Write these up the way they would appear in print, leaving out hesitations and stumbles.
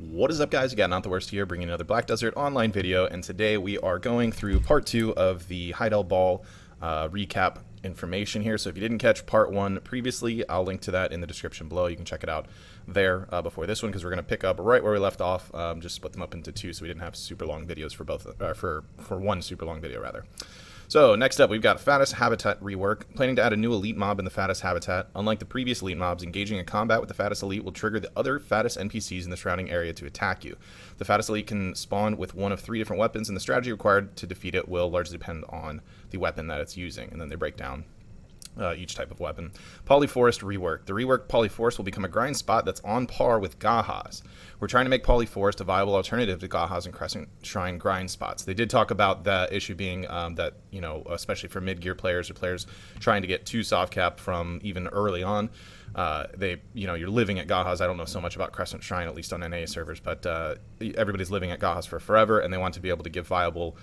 What is up, guys? You got Not the Worst here, bringing another Black Desert online video, and today we are going through part 2 of the Hedeil Ball recap information here. So if you didn't catch part 1 previously, I'll link to that in the description below. You can check it out there before this one, because we're going to pick up right where we left off, just split them up into 2 so we didn't have super long videos for both, for one super long video rather. So next up, we've got Fattest Habitat rework, planning to add a new elite mob in the Fattest Habitat. Unlike the previous elite mobs, engaging in combat with the Fattest elite will trigger the other Fattest NPCs in the surrounding area to attack you. The Fattest elite can spawn with one of 3 different weapons, and the strategy required to defeat it will largely depend on the weapon that it's using, and then they break down each type of weapon. Polyforest rework. The reworked Polyforest will become a grind spot that's on par with Gahaz. We're trying to make Polyforest a viable alternative to Gahaz and Crescent Shrine grind spots. They did talk about the issue being that, you know, especially for mid-gear players or players trying to get 2 soft cap from even early on, you're living at Gahaz. I don't know so much about Crescent Shrine, at least on NA servers, but everybody's living at Gahaz for forever, and they want to be able to give viable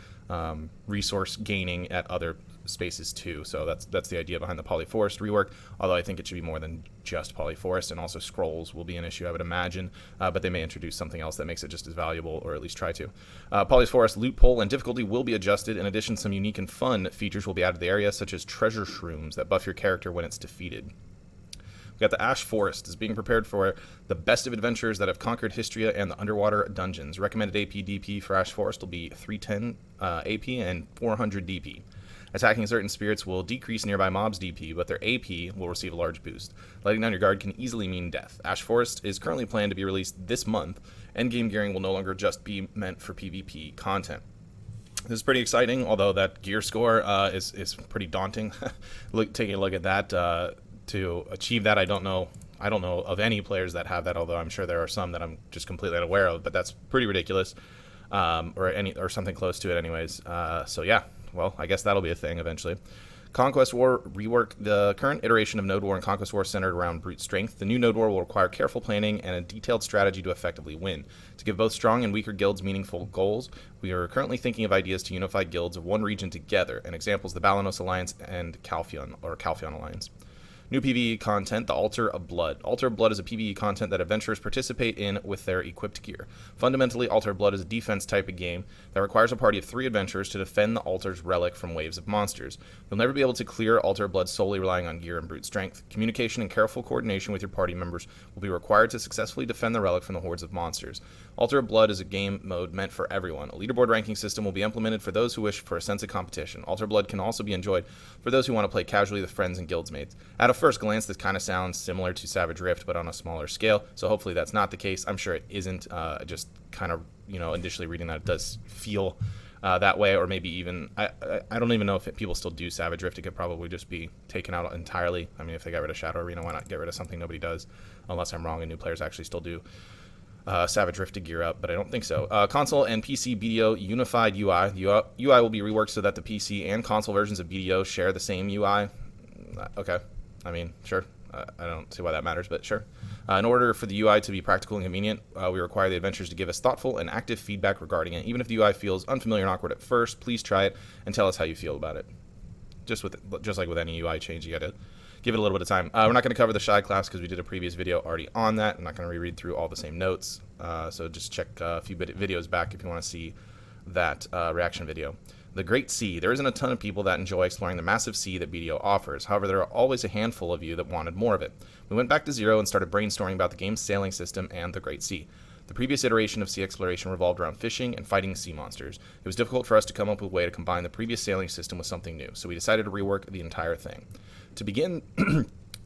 resource gaining at other spaces too. So that's the idea behind the Polyforest rework, although I think it should be more than just Polyforest, and also scrolls will be an issue, I would imagine, but they may introduce something else that makes it just as valuable, or at least try to. Polyforest loot pool and difficulty will be adjusted. In addition, some unique and fun features will be added to the area, such as treasure shrooms that buff your character when it's defeated. We got the Ash Forest is being prepared for the best of adventurers that have conquered Histria and the underwater dungeons. Recommended AP DP for Ash Forest will be 310 AP and 400 DP. Attacking certain spirits will decrease nearby mobs' DP, but their AP will receive a large boost. Letting down your guard can easily mean death. Ash Forest is currently planned to be released this month. Endgame gearing will no longer just be meant for PvP content. This is pretty exciting, although that gear score is pretty daunting. Taking a look at that, to achieve that, I don't know of any players that have that, although I'm sure there are some that I'm just completely unaware of, but that's pretty ridiculous, or something close to it anyways. So yeah, well, I guess that'll be a thing eventually. Conquest War rework. The current iteration of Node War and Conquest War centered around brute strength. The new Node War will require careful planning and a detailed strategy to effectively win. To give both strong and weaker guilds meaningful goals, we are currently thinking of ideas to unify guilds of one region together, and examples the Balanos Alliance and Calphion Alliance. New PvE content, the Altar of Blood. Altar of Blood is a PvE content that adventurers participate in with their equipped gear. Fundamentally, Altar of Blood is a defense type of game that requires a party of 3 adventurers to defend the altar's relic from waves of monsters. You'll never be able to clear Altar of Blood solely relying on gear and brute strength. Communication and careful coordination with your party members will be required to successfully defend the relic from the hordes of monsters. Altar of Blood is a game mode meant for everyone. A leaderboard ranking system will be implemented for those who wish for a sense of competition. Altar of Blood can also be enjoyed for those who want to play casually with friends and guildsmates. At a first glance, this kind of sounds similar to Savage Rift, but on a smaller scale, so hopefully that's not the case. I'm sure it isn't. Just kind of, initially reading that, it does feel that way, or maybe even, I don't even know if people still do Savage Rift. It could probably just be taken out entirely. I mean, if they got rid of Shadow Arena, why not get rid of something nobody does, unless I'm wrong and new players actually still do Savage Rift to gear up, but I don't think so. Console and PC BDO unified UI. The UI will be reworked so that the PC and console versions of BDO share the same UI. Okay. I mean, sure. I don't see why that matters, but sure. In order for the UI to be practical and convenient, we require the adventurers to give us thoughtful and active feedback regarding it. Even if the UI feels unfamiliar and awkward at first, please try it and tell us how you feel about it. Just like with any UI change, you got to give it a little bit of time. We're not going to cover the Shy class because we did a previous video already on that. I'm not going to reread through all the same notes, so just check a few videos back if you want to see that reaction video. The Great Sea. There isn't a ton of people that enjoy exploring the massive sea that BDO offers. However, there are always a handful of you that wanted more of it. We went back to zero and started brainstorming about the game's sailing system and the Great Sea. The previous iteration of sea exploration revolved around fishing and fighting sea monsters. It was difficult for us to come up with a way to combine the previous sailing system with something new, so we decided to rework the entire thing. To begin,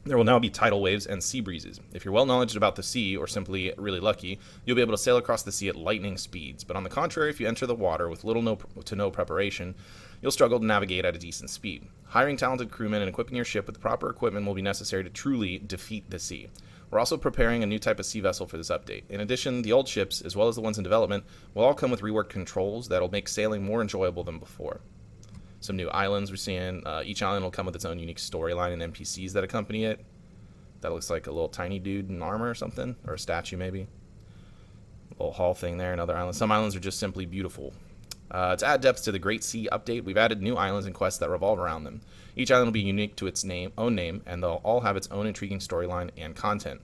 there will now be tidal waves and sea breezes. If you're well knowledgeable about the sea, or simply really lucky, you'll be able to sail across the sea at lightning speeds. But on the contrary, if you enter the water with little to no preparation, you'll struggle to navigate at a decent speed. Hiring talented crewmen and equipping your ship with the proper equipment will be necessary to truly defeat the sea. We're also preparing a new type of sea vessel for this update. In addition, the old ships, as well as the ones in development, will all come with reworked controls that'll make sailing more enjoyable than before. Some new islands we're seeing. Each island will come with its own unique storyline and NPCs that accompany it. That looks like a little tiny dude in armor or something, or a statue maybe. A little hall thing there, another island. Some islands are just simply beautiful. To add depth to the Great Sea update, we've added new islands and quests that revolve around them. Each island will be unique to its own name, and they'll all have its own intriguing storyline and content.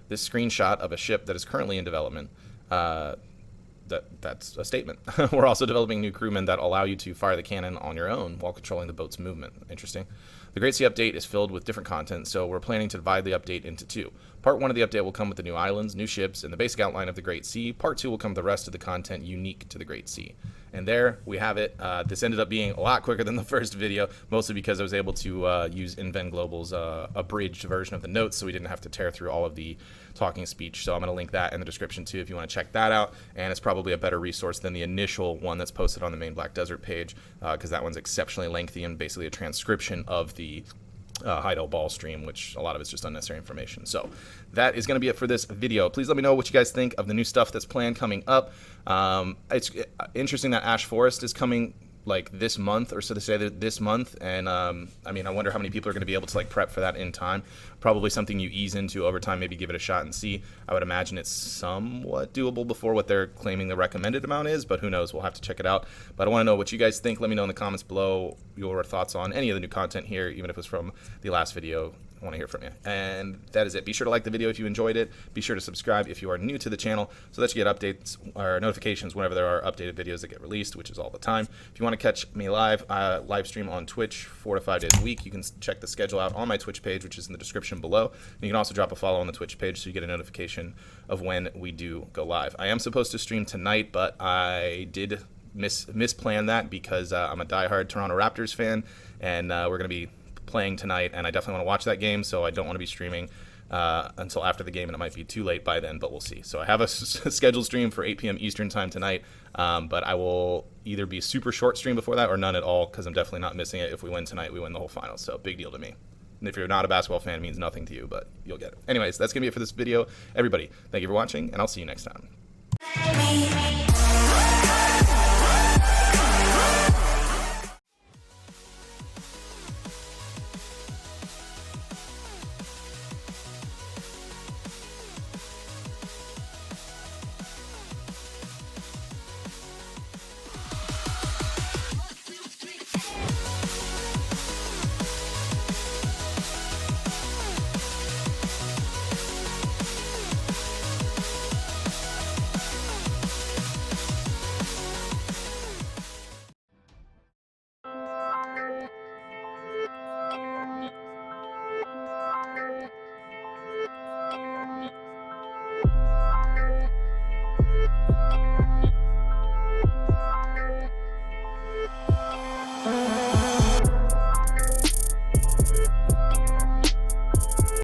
This screenshot of a ship that is currently in development that's a statement. We're also developing new crewmen that allow you to fire the cannon on your own while controlling the boat's movement. Interesting. The Great Sea Update is filled with different content, so we're planning to divide the update into two. Part 1 of the update will come with the new islands, new ships, and the basic outline of the Great Sea. Part 2 will come with the rest of the content unique to the Great Sea. And there we have it. This ended up being a lot quicker than the first video, mostly because I was able to use InVen Global's abridged version of the notes, so we didn't have to tear through all of the talking speech. So I'm going to link that in the description too if you want to check that out. And it's probably a better resource than the initial one that's posted on the main Black Desert page, because that one's exceptionally lengthy and basically a transcription of the Hedeil ball stream, which a lot of it's just unnecessary information. So that is going to be it for this video. Please let me know what you guys think of the new stuff that's planned coming up. It's interesting that Ash Forest is coming like this month, or so to say, this month, and I mean, I wonder how many people are going to be able to like prep for that in time. Probably something you ease into over time, maybe give it a shot and see. I would imagine it's somewhat doable before what they're claiming the recommended amount is, but who knows, we'll have to check it out. But I want to know what you guys think. Let me know in the comments below your thoughts on any of the new content here, even if it's from the last video. I want to hear from you. And that is it. Be sure to like the video if you enjoyed it. Be sure to subscribe if you are new to the channel so that you get updates or notifications whenever there are updated videos that get released, which is all the time. If you want to catch me live stream on Twitch 4 to 5 days a week, you can check the schedule out on my Twitch page, which is in the description below. And you can also drop a follow on the Twitch page so you get a notification of when we do go live. I am supposed to stream tonight, but I did misplan that because I'm a diehard Toronto Raptors fan, and we're going to be playing tonight, and I definitely want to watch that game, so I don't want to be streaming until after the game, and it might be too late by then, but we'll see. So I have a scheduled stream for 8 p.m. Eastern time tonight, but I will either be super short stream before that or none at all, because I'm definitely not missing it. If we win tonight, we win the whole final, so big deal to me. And if you're not a basketball fan, it means nothing to you, but you'll get it. Anyways, that's going to be it for this video. Everybody, thank you for watching, and I'll see you next time.